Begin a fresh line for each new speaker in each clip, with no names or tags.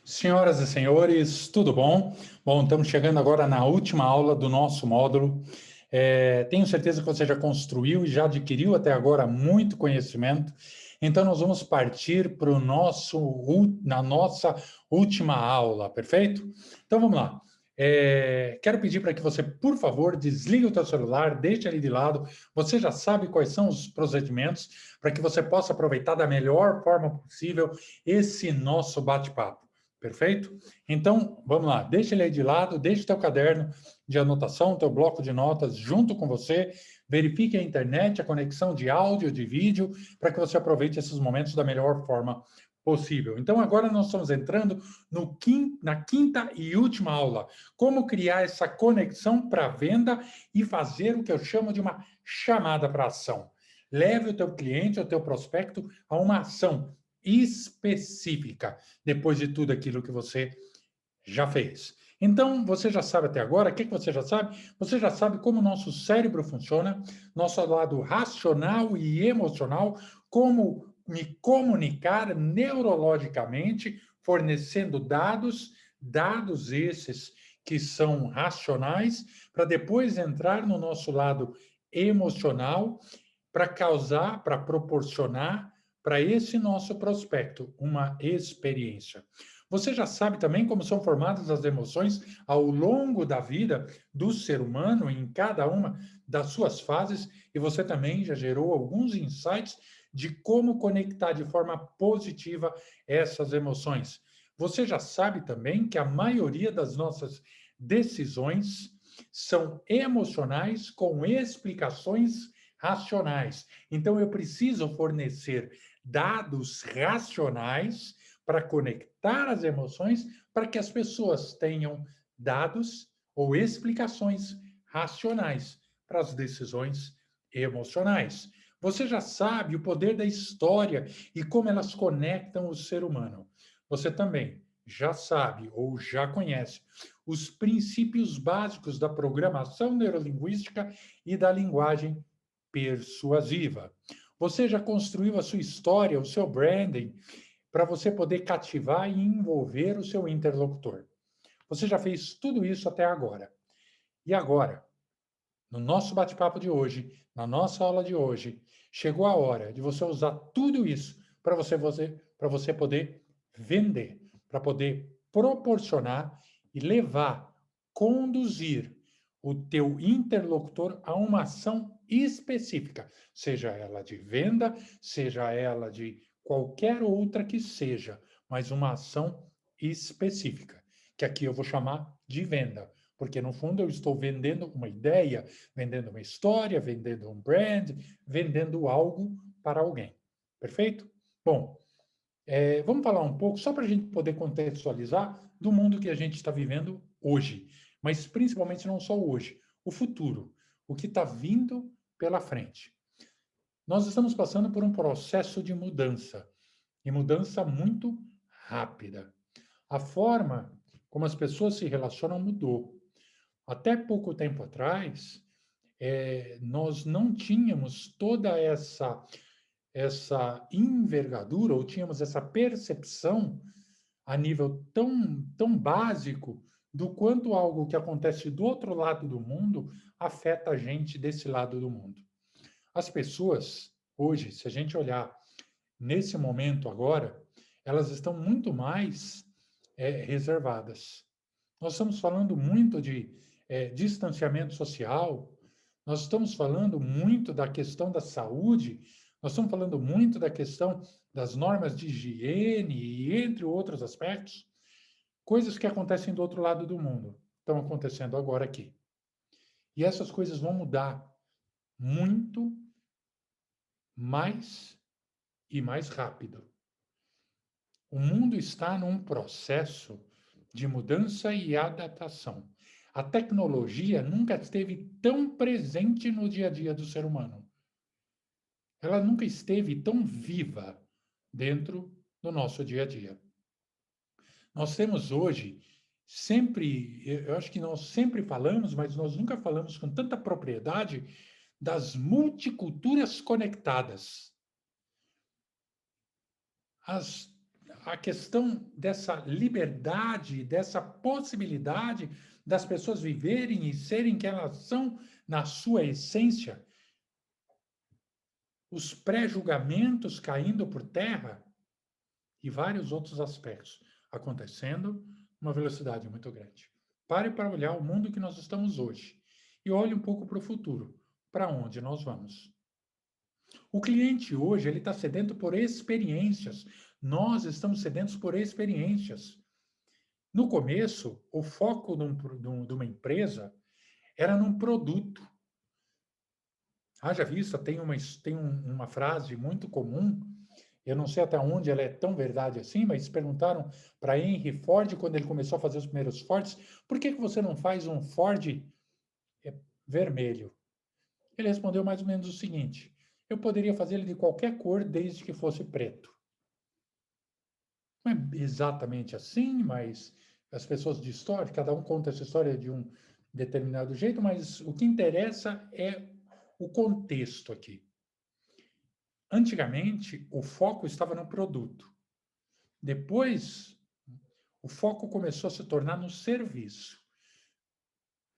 Senhoras e senhores, tudo bom? Bom, estamos chegando agora na última aula do nosso módulo. Tenho certeza que você já construiu e já adquiriu até agora muito conhecimento. Então, nós vamos partir para na nossa última aula, perfeito? Então, vamos lá. Quero pedir para que você, por favor, desligue o seu celular, deixe ele de lado. Você já sabe quais são os procedimentos para que você possa aproveitar da melhor forma possível esse nosso bate-papo. Perfeito? Então, vamos lá, deixa ele aí de lado, deixa o teu caderno de anotação, teu bloco de notas junto com você, verifique a internet, a conexão de áudio, de vídeo, para que você aproveite esses momentos da melhor forma possível. Então, agora nós estamos entrando na quinta e última aula, como criar essa conexão para venda e fazer o que eu chamo de uma chamada para ação. Leve o teu cliente, o teu prospecto a uma ação específica, depois de tudo aquilo que você já fez. Então, você já sabe até agora, o que você já sabe? Você já sabe como o nosso cérebro funciona, nosso lado racional e emocional, como me comunicar neurologicamente, fornecendo dados esses que são racionais, para depois entrar no nosso lado emocional, para proporcionar para esse nosso prospecto uma experiência. Você já sabe também como são formadas as emoções ao longo da vida do ser humano, em cada uma das suas fases, e você também já gerou alguns insights de como conectar de forma positiva essas emoções. Você já sabe também que a maioria das nossas decisões são emocionais com explicações racionais. Então, eu preciso fornecer dados racionais para conectar as emoções, para que as pessoas tenham dados ou explicações racionais para as decisões emocionais. Você já sabe o poder da história e como elas conectam o ser humano. Você também já sabe ou já conhece os princípios básicos da programação neurolinguística e da linguagem persuasiva. Você já construiu a sua história, o seu branding, para você poder cativar e envolver o seu interlocutor. Você já fez tudo isso até agora. E agora, no nosso bate-papo de hoje, na nossa aula de hoje, chegou a hora de você usar tudo isso para você poder vender, para poder proporcionar e levar, conduzir o teu interlocutor a uma ação específica, seja ela de venda, seja ela de qualquer outra que seja, mas uma ação específica, que aqui eu vou chamar de venda, porque no fundo eu estou vendendo uma ideia, vendendo uma história, vendendo um brand, vendendo algo para alguém. Perfeito? Bom, vamos falar um pouco, só para a gente poder contextualizar, do mundo que a gente está vivendo hoje, mas principalmente não só hoje, o futuro, o que está vindo pela frente. Nós estamos passando por um processo de mudança, e mudança muito rápida. A forma como as pessoas se relacionam mudou. Até pouco tempo atrás, nós não tínhamos toda essa envergadura, ou tínhamos essa percepção a nível tão básico do quanto algo que acontece do outro lado do mundo afeta a gente desse lado do mundo. As pessoas, hoje, se a gente olhar nesse momento agora, elas estão muito mais reservadas. Nós estamos falando muito de distanciamento social, nós estamos falando muito da questão da saúde, nós estamos falando muito da questão das normas de higiene e entre outros aspectos, coisas que acontecem do outro lado do mundo, estão acontecendo agora aqui. E essas coisas vão mudar muito mais e mais rápido. O mundo está num processo de mudança e adaptação. A tecnologia nunca esteve tão presente no dia a dia do ser humano. Ela nunca esteve tão viva dentro do nosso dia a dia. Nós temos hoje eu acho que nós sempre falamos, mas nós nunca falamos com tanta propriedade das multiculturas conectadas. As a questão dessa liberdade, dessa possibilidade das pessoas viverem e serem quem elas são na sua essência, os pré-julgamentos caindo por terra e vários outros aspectos acontecendo numa velocidade muito grande. Pare para olhar o mundo que nós estamos hoje e olhe um pouco para o futuro, para onde nós vamos. O cliente hoje ele está sedento por experiências. Nós estamos sedentos por experiências. No começo, o foco de uma empresa era num produto. Haja vista, tem uma frase muito comum, eu não sei até onde ela é tão verdade assim, mas perguntaram para Henry Ford, quando ele começou a fazer os primeiros Fords, por que você não faz um Ford vermelho? Ele respondeu mais ou menos o seguinte: eu poderia fazer ele de qualquer cor desde que fosse preto. Não é exatamente assim, mas as pessoas de história, cada um conta essa história de um determinado jeito, mas o que interessa é o contexto aqui. Antigamente, o foco estava no produto. Depois, o foco começou a se tornar no serviço.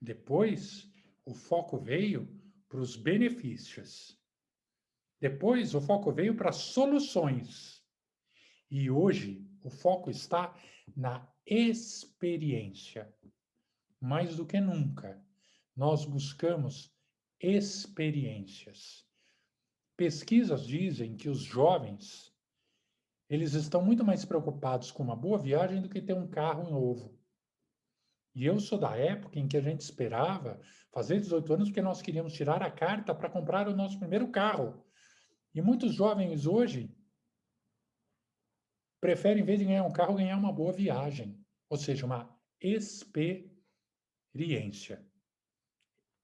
Depois, o foco veio para os benefícios. Depois, o foco veio para soluções. E hoje, o foco está na experiência. Mais do que nunca, nós buscamos experiências. Pesquisas dizem que os jovens, eles estão muito mais preocupados com uma boa viagem do que ter um carro novo. E eu sou da época em que a gente esperava fazer 18 anos porque nós queríamos tirar a carta para comprar o nosso primeiro carro. E muitos jovens hoje preferem, em vez de ganhar um carro, ganhar uma boa viagem. Ou seja, uma experiência.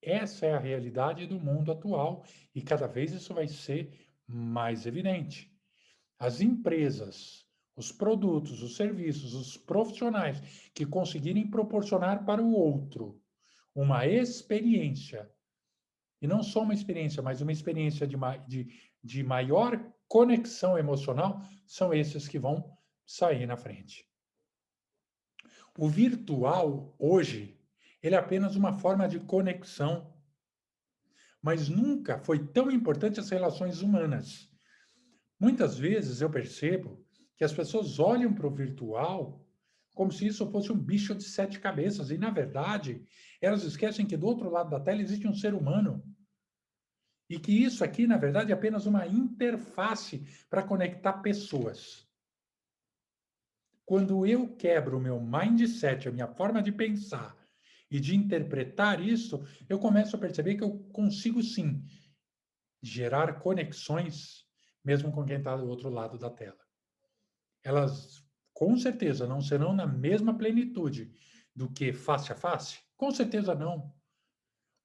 Essa é a realidade do mundo atual e cada vez isso vai ser mais evidente. As empresas, os produtos, os serviços, os profissionais que conseguirem proporcionar para o outro uma experiência, e não só uma experiência, mas uma experiência de maior conexão emocional, são esses que vão sair na frente. O virtual, hoje, ele é apenas uma forma de conexão, mas nunca foi tão importante as relações humanas. Muitas vezes eu percebo que as pessoas olham para o virtual como se isso fosse um bicho de 7 cabeças, e, na verdade, elas esquecem que do outro lado da tela existe um ser humano. E que isso aqui, na verdade, é apenas uma interface para conectar pessoas. Quando eu quebro o meu mindset, a minha forma de pensar e de interpretar isso, eu começo a perceber que eu consigo, sim, gerar conexões, mesmo com quem está do outro lado da tela. Elas, com certeza, não serão na mesma plenitude do que face a face? Com certeza não.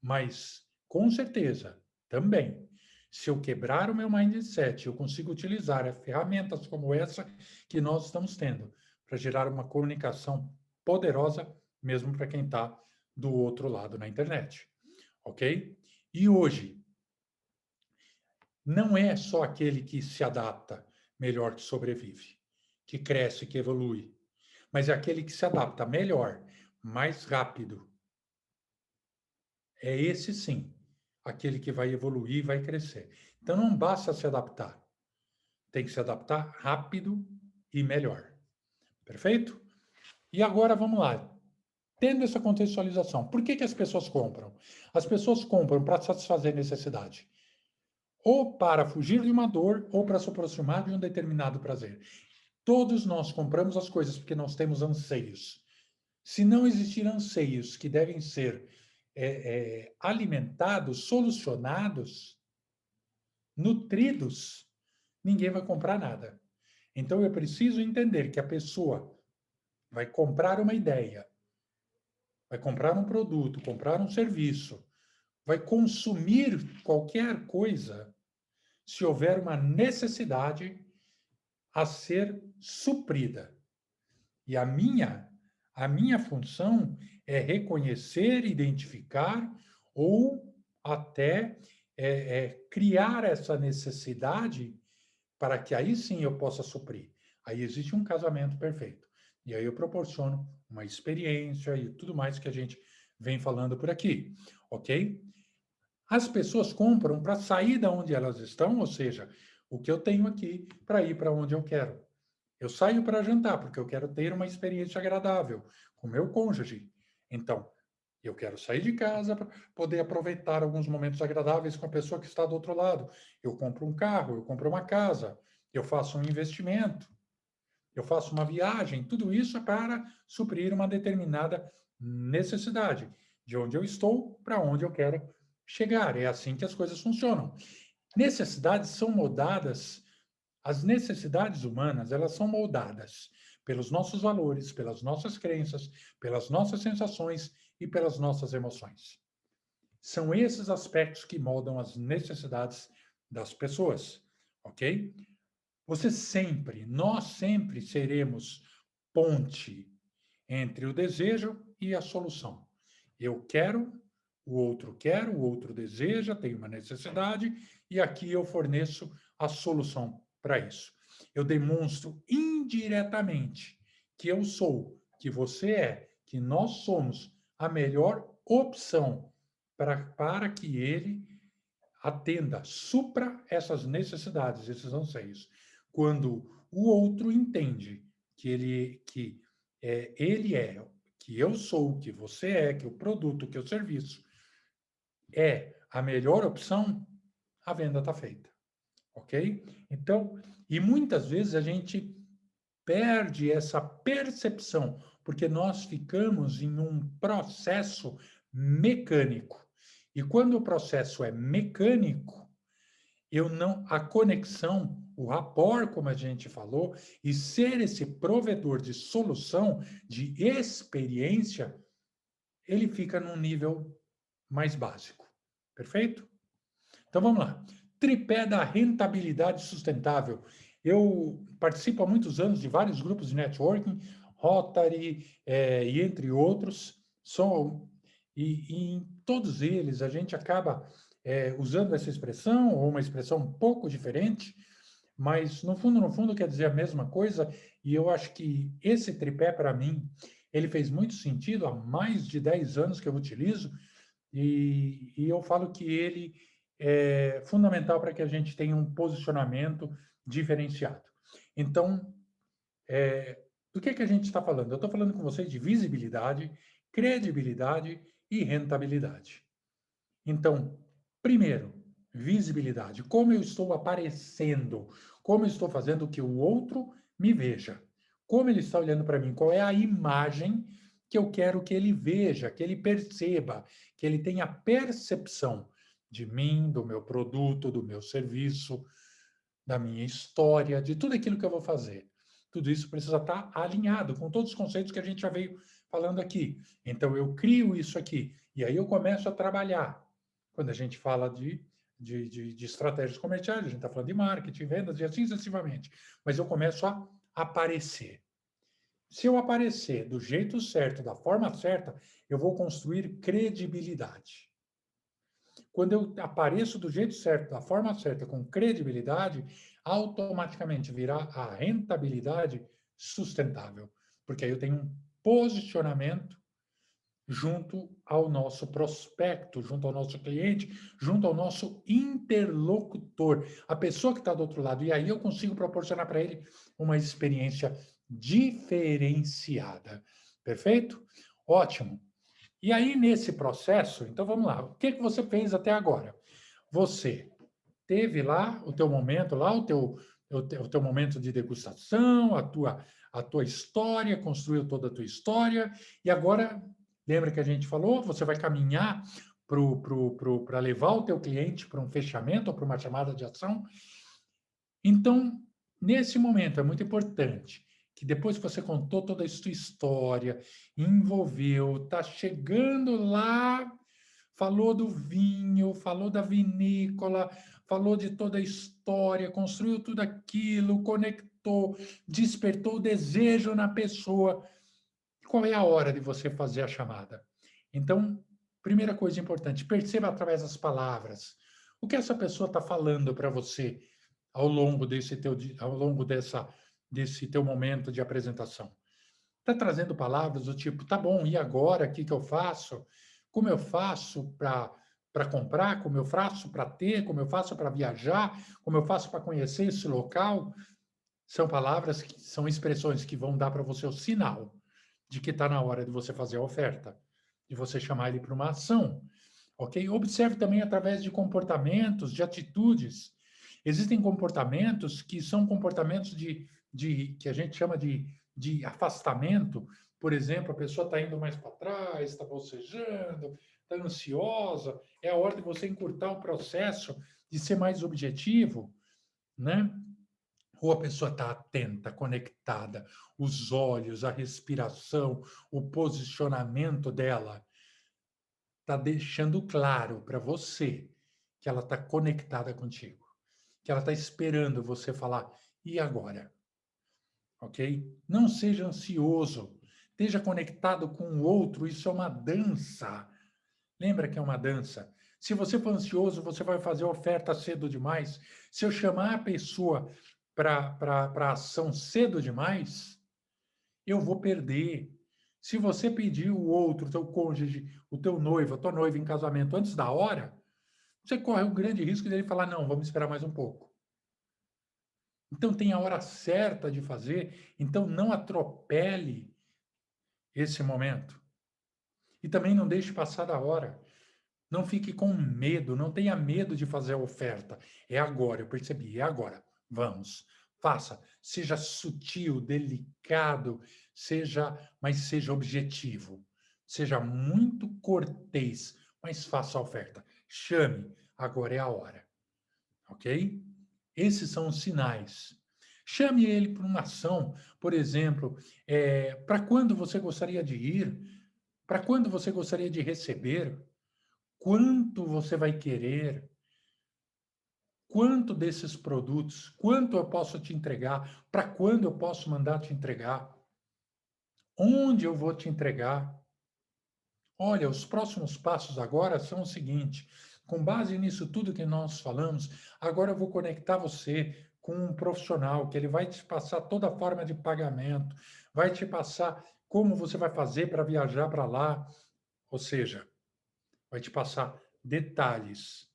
Mas, com certeza, também, se eu quebrar o meu mindset, eu consigo utilizar ferramentas como essa que nós estamos tendo para gerar uma comunicação poderosa, mesmo para quem está do outro lado na internet. Ok? E hoje, não é só aquele que se adapta melhor que sobrevive, que cresce, que evolui, mas é aquele que se adapta melhor, mais rápido. É esse sim, aquele que vai evoluir e vai crescer. Então não basta se adaptar, tem que se adaptar rápido e melhor. Perfeito? E agora vamos lá. Tendo essa contextualização, por que as pessoas compram? As pessoas compram para satisfazer necessidade. Ou para fugir de uma dor, ou para se aproximar de um determinado prazer. Todos nós compramos as coisas porque nós temos anseios. Se não existir anseios que devem ser alimentados, solucionados, nutridos, ninguém vai comprar nada. Então eu preciso entender que a pessoa vai comprar uma ideia, vai comprar um produto, comprar um serviço, vai consumir qualquer coisa se houver uma necessidade a ser suprida. E a minha função é reconhecer, identificar ou até criar essa necessidade para que aí sim eu possa suprir. Aí existe um casamento perfeito. E aí eu proporciono uma experiência e tudo mais que a gente vem falando por aqui, ok? As pessoas compram para sair da onde elas estão, ou seja, o que eu tenho aqui para ir para onde eu quero. Eu saio para jantar porque eu quero ter uma experiência agradável com meu cônjuge. Então, eu quero sair de casa para poder aproveitar alguns momentos agradáveis com a pessoa que está do outro lado. Eu compro um carro, eu compro uma casa, eu faço um investimento, eu faço uma viagem. Tudo isso é para suprir uma determinada necessidade de onde eu estou para onde eu quero chegar. É assim que as coisas funcionam. Necessidades são moldadas, as necessidades humanas, elas são moldadas pelos nossos valores, pelas nossas crenças, pelas nossas sensações e pelas nossas emoções. São esses aspectos que moldam as necessidades das pessoas, ok? Nós sempre seremos ponte entre o desejo e a solução. Eu quero, o outro deseja, tem uma necessidade, e aqui eu forneço a solução para isso. Eu demonstro indiretamente que eu sou, que você é, que nós somos a melhor opção para que ele atenda, supra essas necessidades, esses anseios. Quando o outro entende ele é, que eu sou, que você é, que o produto, que o serviço é a melhor opção, a venda está feita, ok? Então, e muitas vezes a gente perde essa percepção, porque nós ficamos em um processo mecânico. E quando o processo é mecânico, a conexão, o rapport, como a gente falou, e ser esse provedor de solução, de experiência, ele fica num nível mais básico. Perfeito? Então vamos lá. Tripé da rentabilidade sustentável. Eu participo há muitos anos de vários grupos de networking, Rotary, e entre outros. E em todos eles a gente acaba usando essa expressão, ou uma expressão um pouco diferente, mas no fundo quer dizer a mesma coisa, e eu acho que esse tripé, para mim, ele fez muito sentido há mais de 10 anos que eu utilizo, e eu falo que ele é fundamental para que a gente tenha um posicionamento diferenciado. Então, do que a gente está falando? Eu estou falando com vocês de visibilidade, credibilidade e rentabilidade. Então, primeiro, visibilidade. Como eu estou aparecendo? Como eu estou fazendo que o outro me veja? Como ele está olhando para mim? Qual é a imagem que eu quero que ele veja, que ele perceba, que ele tenha percepção de mim, do meu produto, do meu serviço, da minha história, de tudo aquilo que eu vou fazer. Tudo isso precisa estar alinhado com todos os conceitos que a gente já veio falando aqui. Então, eu crio isso aqui, e aí eu começo a trabalhar. Quando a gente fala de estratégias comerciais, a gente está falando de marketing, vendas e assim sucessivamente. Mas eu começo a aparecer. Se eu aparecer do jeito certo, da forma certa, eu vou construir credibilidade. Quando eu apareço do jeito certo, da forma certa, com credibilidade, automaticamente virá a rentabilidade sustentável. Porque aí eu tenho um posicionamento junto ao nosso prospecto, junto ao nosso cliente, junto ao nosso interlocutor, a pessoa que está do outro lado. E aí eu consigo proporcionar para ele uma experiência diferenciada. Perfeito? Ótimo. E aí, nesse processo, então vamos lá. O que você fez até agora? Você teve lá o teu momento, lá o teu momento de degustação, a tua história, construiu toda a tua história, e agora, lembra que a gente falou, você vai caminhar para levar o teu cliente para um fechamento ou para uma chamada de ação. Então, nesse momento, é muito importante que depois que você contou toda a sua história, envolveu, está chegando lá, falou do vinho, falou da vinícola, falou de toda a história, construiu tudo aquilo, conectou, despertou o desejo na pessoa. Qual é a hora de você fazer a chamada? Então, primeira coisa importante, perceba através das palavras o que essa pessoa está falando para você ao longo dessa desse teu momento de apresentação? Está trazendo palavras do tipo, tá bom, e agora, o que que eu faço? Como eu faço para comprar? Como eu faço para ter? Como eu faço para viajar? Como eu faço para conhecer esse local? São palavras que são expressões que vão dar para você o sinal de que está na hora de você fazer a oferta, de você chamar ele para uma ação, ok? Observe também através de comportamentos, de atitudes. Existem comportamentos que são comportamentos que a gente chama de afastamento. Por exemplo, a pessoa está indo mais para trás, está bocejando, está ansiosa. É a hora de você encurtar o processo, de ser mais objetivo, né? Ou a pessoa está atenta, conectada, os olhos, a respiração, o posicionamento dela está deixando claro para você que ela está conectada contigo, que ela está esperando você falar, e agora? Ok? Não seja ansioso, esteja conectado com o outro, isso é uma dança. Lembra que é uma dança? Se você for ansioso, você vai fazer oferta cedo demais. Se eu chamar a pessoa para ação cedo demais, eu vou perder. Se você pedir o outro, o teu cônjuge, o teu noivo, a tua noiva em casamento antes da hora, você corre o grande risco dele falar: não, vamos esperar mais um pouco. Então tem a hora certa de fazer, então não atropele esse momento. E também não deixe passar da hora. Não fique com medo, não tenha medo de fazer a oferta. É agora, eu percebi, é agora. Vamos, faça. Seja sutil, delicado, mas seja objetivo. Seja muito cortês, mas faça a oferta. Chame, agora é a hora. Ok? Esses são os sinais. Chame ele para uma ação, por exemplo, para quando você gostaria de ir, para quando você gostaria de receber, quanto você vai querer, quanto desses produtos, quanto eu posso te entregar, para quando eu posso mandar te entregar, onde eu vou te entregar. Olha, os próximos passos agora são o seguinte: com base nisso tudo que nós falamos, agora eu vou conectar você com um profissional que ele vai te passar toda a forma de pagamento, vai te passar como você vai fazer para viajar para lá, ou seja, vai te passar detalhes.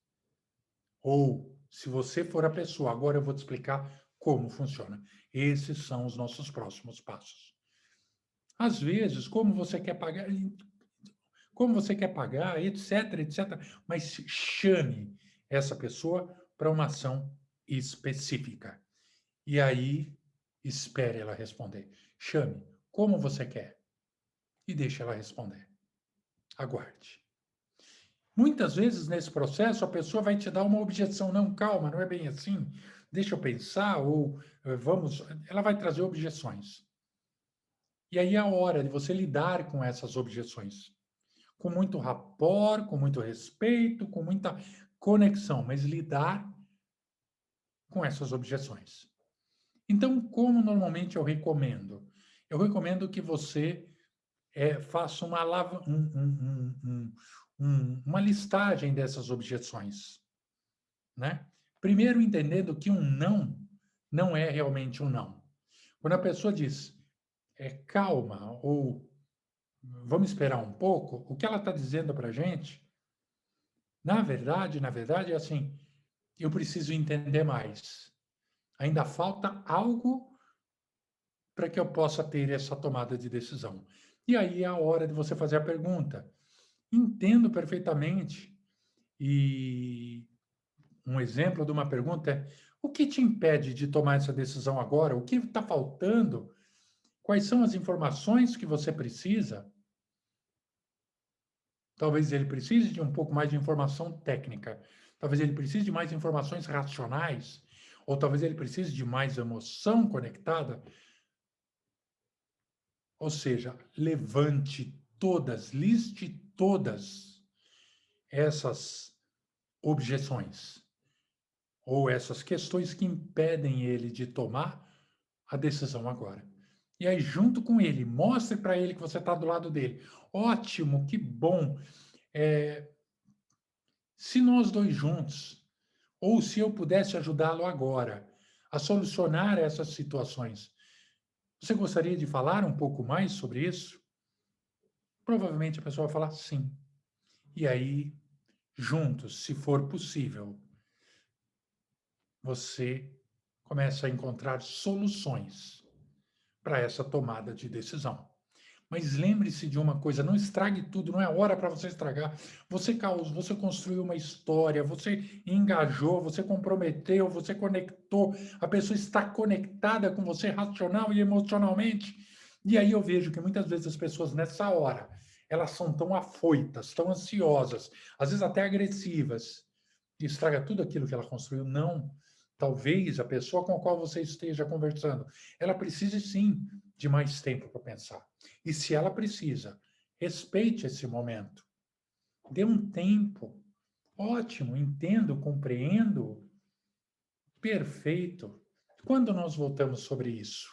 Ou, se você for a pessoa, agora eu vou te explicar como funciona. Esses são os nossos próximos passos. Às vezes, como você quer pagar, etc, etc. Mas chame essa pessoa para uma ação específica. E aí, espere ela responder. Chame como você quer e deixe ela responder. Aguarde. Muitas vezes, nesse processo, a pessoa vai te dar uma objeção. Não, calma, não é bem assim. Deixa eu pensar, ou vamos. Ela vai trazer objeções. E aí é a hora de você lidar com essas objeções. Com muito rapport, com muito respeito, com muita conexão, mas lidar com essas objeções. Então, como normalmente eu recomendo? Eu recomendo que você faça uma listagem dessas objeções, né? Primeiro, entendendo que um não é realmente um não. Quando a pessoa diz calma ou vamos esperar um pouco, o que ela está dizendo para a gente, na verdade, é assim: eu preciso entender mais. Ainda falta algo para que eu possa ter essa tomada de decisão. E aí é a hora de você fazer a pergunta. Entendo perfeitamente. E um exemplo de uma pergunta é: o que te impede de tomar essa decisão agora? O que está faltando? Quais são as informações que você precisa? Talvez ele precise de um pouco mais de informação técnica. Talvez ele precise de mais informações racionais. Ou talvez ele precise de mais emoção conectada. Ou seja, levante todas, liste todas essas objeções ou essas questões que impedem ele de tomar a decisão agora. E aí, junto com ele, mostre para ele que você está do lado dele. Ótimo, que bom. Se nós dois juntos, ou se eu pudesse ajudá-lo agora a solucionar essas situações, Você gostaria de falar um pouco mais sobre isso? Provavelmente a pessoa vai falar sim. E aí, juntos, se for possível, você começa a encontrar soluções para essa tomada de decisão. Mas lembre-se de uma coisa, não estrague tudo, não é hora para você estragar. Você construiu uma história, você engajou, você comprometeu, você conectou, a pessoa está conectada com você racional e emocionalmente. E aí eu vejo que muitas vezes as pessoas nessa hora, elas são tão afoitas, tão ansiosas, às vezes até agressivas, e estraga tudo aquilo que ela construiu. Não. Talvez a pessoa com a qual você esteja conversando, ela precise sim de mais tempo para pensar. E se ela precisa, respeite esse momento. Dê um tempo. Ótimo, entendo, compreendo. Perfeito. Quando nós voltamos sobre isso?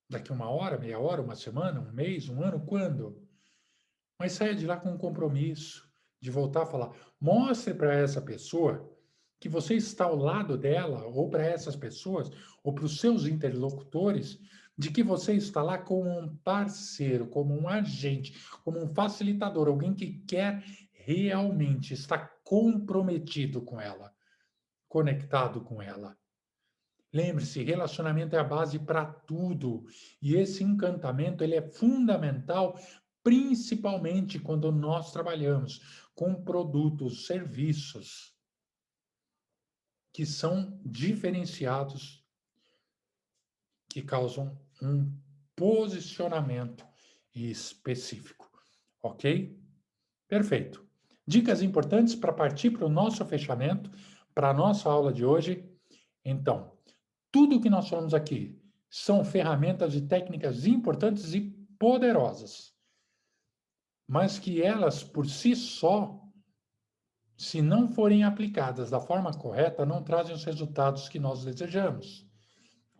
Daqui uma hora, meia hora, uma semana, um mês, um ano? Quando? Mas saia de lá com um compromisso de voltar a falar. Mostre para essa pessoa que você está ao lado dela, ou para essas pessoas, ou para os seus interlocutores, de que você está lá como um parceiro, como um agente, como um facilitador, alguém que quer realmente estar comprometido com ela, conectado com ela. Lembre-se, relacionamento é a base para tudo. E esse encantamento, ele é fundamental, principalmente quando nós trabalhamos com produtos, serviços que são diferenciados, que causam um posicionamento específico. Ok? Perfeito. Dicas importantes para partir para o nosso fechamento, para a nossa aula de hoje. Então, tudo o que nós falamos aqui são ferramentas e técnicas importantes e poderosas, mas que elas, por si só, se não forem aplicadas da forma correta, não trazem os resultados que nós desejamos,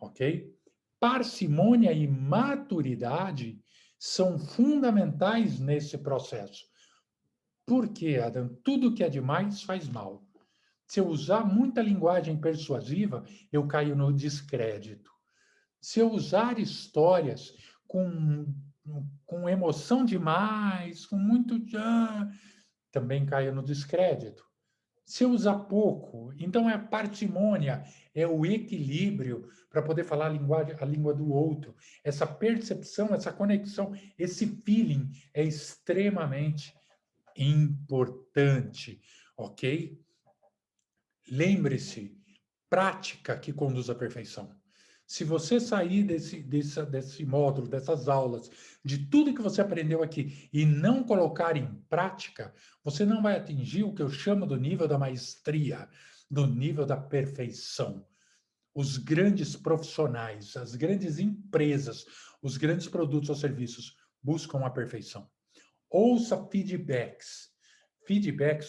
ok? Parcimônia e maturidade são fundamentais nesse processo. Por quê, Adam? Tudo que é demais faz mal. Se eu usar muita linguagem persuasiva, eu caio no descrédito. Se eu usar histórias com emoção demais, com muito. Também caio no descrédito. Se eu usar pouco, então é a parcimônia, é o equilíbrio para poder falar a língua do outro. Essa percepção, essa conexão, esse feeling é extremamente importante, ok? Lembre-se, prática que conduz à perfeição. Se você sair desse módulo, dessas aulas, de tudo que você aprendeu aqui e não colocar em prática, você não vai atingir o que eu chamo do nível da maestria, do nível da perfeição. Os grandes profissionais, as grandes empresas, os grandes produtos ou serviços buscam a perfeição. Ouça feedbacks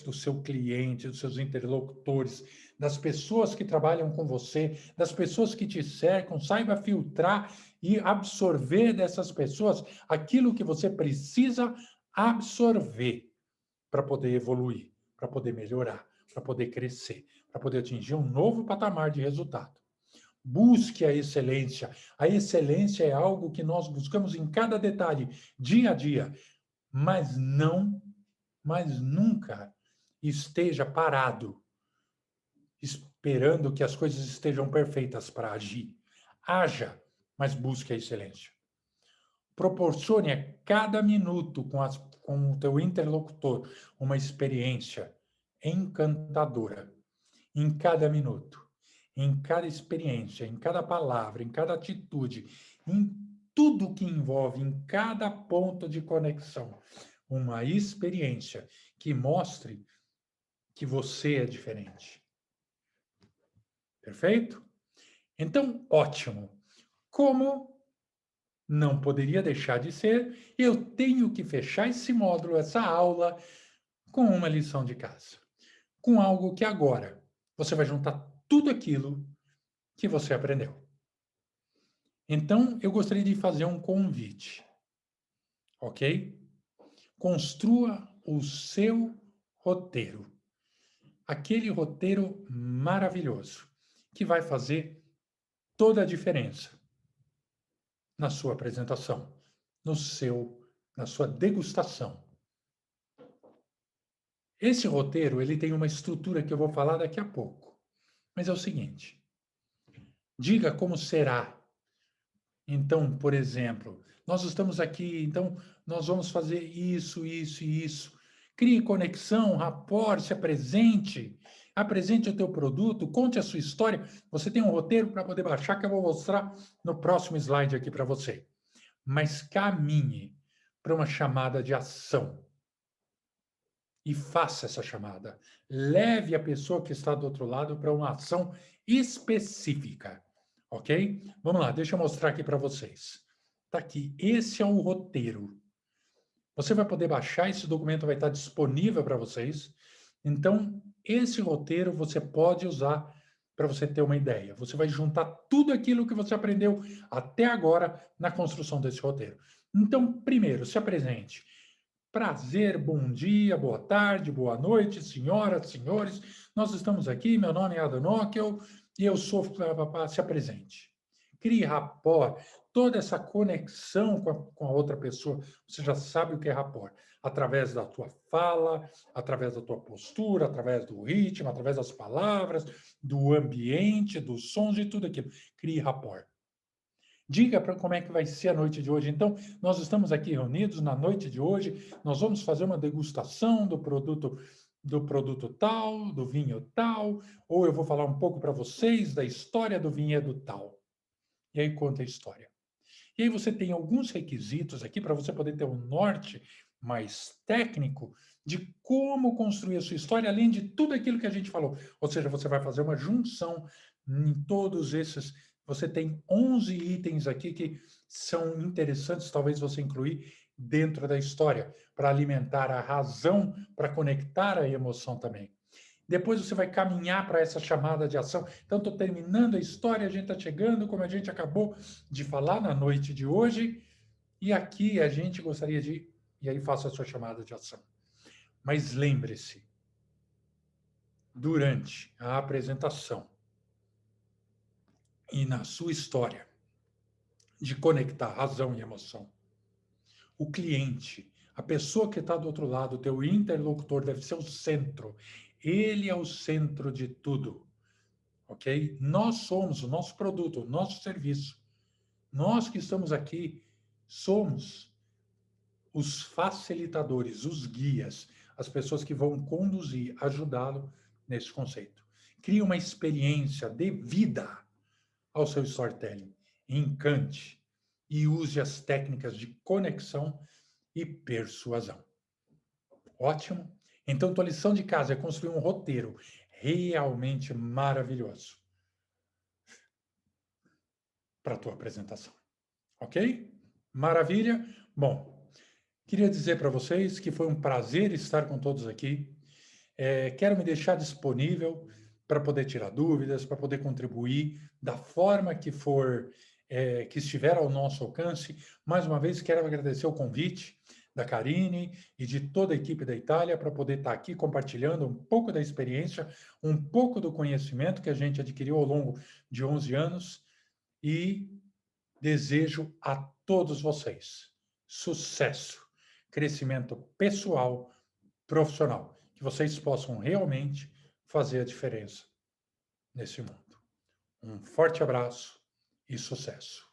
do seu cliente, dos seus interlocutores, das pessoas que trabalham com você, das pessoas que te cercam, saiba filtrar e absorver dessas pessoas aquilo que você precisa absorver para poder evoluir, para poder melhorar, para poder crescer, para poder atingir um novo patamar de resultado. Busque a excelência. A excelência é algo que nós buscamos em cada detalhe, dia a dia, mas nunca esteja parado, esperando que as coisas estejam perfeitas para agir. Haja, mas busque a excelência. Proporcione a cada minuto com o teu interlocutor uma experiência encantadora. Em cada minuto, em cada experiência, em cada palavra, em cada atitude, em tudo que envolve, em cada ponto de conexão, uma experiência que mostre que você é diferente. Perfeito? Então, ótimo. Como não poderia deixar de ser, eu tenho que fechar esse módulo, essa aula, com uma lição de casa. Com algo que agora você vai juntar tudo aquilo que você aprendeu. Então, eu gostaria de fazer um convite, ok? Construa o seu roteiro. Aquele roteiro maravilhoso que vai fazer toda a diferença na sua apresentação, na sua degustação. Esse roteiro, ele tem uma estrutura que eu vou falar daqui a pouco. Mas é o seguinte: diga como será. Então, por exemplo, nós estamos aqui, então nós vamos fazer isso, isso e isso. Crie conexão, rapport, se apresente o teu produto, conte a sua história. Você tem um roteiro para poder baixar que eu vou mostrar no próximo slide aqui para você. Mas caminhe para uma chamada de ação e faça essa chamada. Leve a pessoa que está do outro lado para uma ação específica, ok? Vamos lá, deixa eu mostrar aqui para vocês. Tá aqui, esse é o roteiro. Você vai poder baixar, esse documento vai estar disponível para vocês. Então, esse roteiro você pode usar para você ter uma ideia. Você vai juntar tudo aquilo que você aprendeu até agora na construção desse roteiro. Então, primeiro, se apresente. Prazer, bom dia, boa tarde, boa noite, senhoras, senhores. Nós estamos aqui, meu nome é Adam Nockel e eu sou... Se apresente. Crie rapport, toda essa conexão com a outra pessoa. Você já sabe o que é rapport. Através da tua fala, através da tua postura, através do ritmo, através das palavras, do ambiente, dos sons e tudo aquilo. Crie rapport. Diga para como é que vai ser a noite de hoje. Então, nós estamos aqui reunidos na noite de hoje, nós vamos fazer uma degustação do produto tal, do vinho tal, ou eu vou falar um pouco para vocês da história do vinhedo tal. E aí conta a história. E aí você tem alguns requisitos aqui para você poder ter um norte mais técnico de como construir a sua história, além de tudo aquilo que a gente falou. Ou seja, você vai fazer uma junção em todos esses. Você tem 11 itens aqui que são interessantes, talvez você incluir dentro da história, para alimentar a razão, para conectar a emoção também. Depois você vai caminhar para essa chamada de ação. Então, estou terminando a história, a gente está chegando, como a gente acabou de falar na noite de hoje, e aqui a gente gostaria de. E aí faça a sua chamada de ação. Mas lembre-se, durante a apresentação e na sua história, de conectar razão e emoção, o cliente, a pessoa que está do outro lado, o teu interlocutor, deve ser o centro. Ele é o centro de tudo. Ok? Nós somos o nosso produto, o nosso serviço. Nós que estamos aqui somos os facilitadores, os guias, as pessoas que vão conduzir, ajudá-lo nesse conceito. Crie uma experiência de vida ao seu storytelling. Encante e use as técnicas de conexão e persuasão. Ótimo? Então, tua lição de casa é construir um roteiro realmente maravilhoso para a tua apresentação. Ok? Maravilha? Bom, queria dizer para vocês que foi um prazer estar com todos aqui. Quero me deixar disponível para poder tirar dúvidas, para poder contribuir da forma que for, que estiver ao nosso alcance. Mais uma vez, quero agradecer o convite da Karine e de toda a equipe da Itália para poder estar aqui compartilhando um pouco da experiência, um pouco do conhecimento que a gente adquiriu ao longo de 11 anos e desejo a todos vocês sucesso, crescimento pessoal, profissional, que vocês possam realmente fazer a diferença nesse mundo. Um forte abraço e sucesso.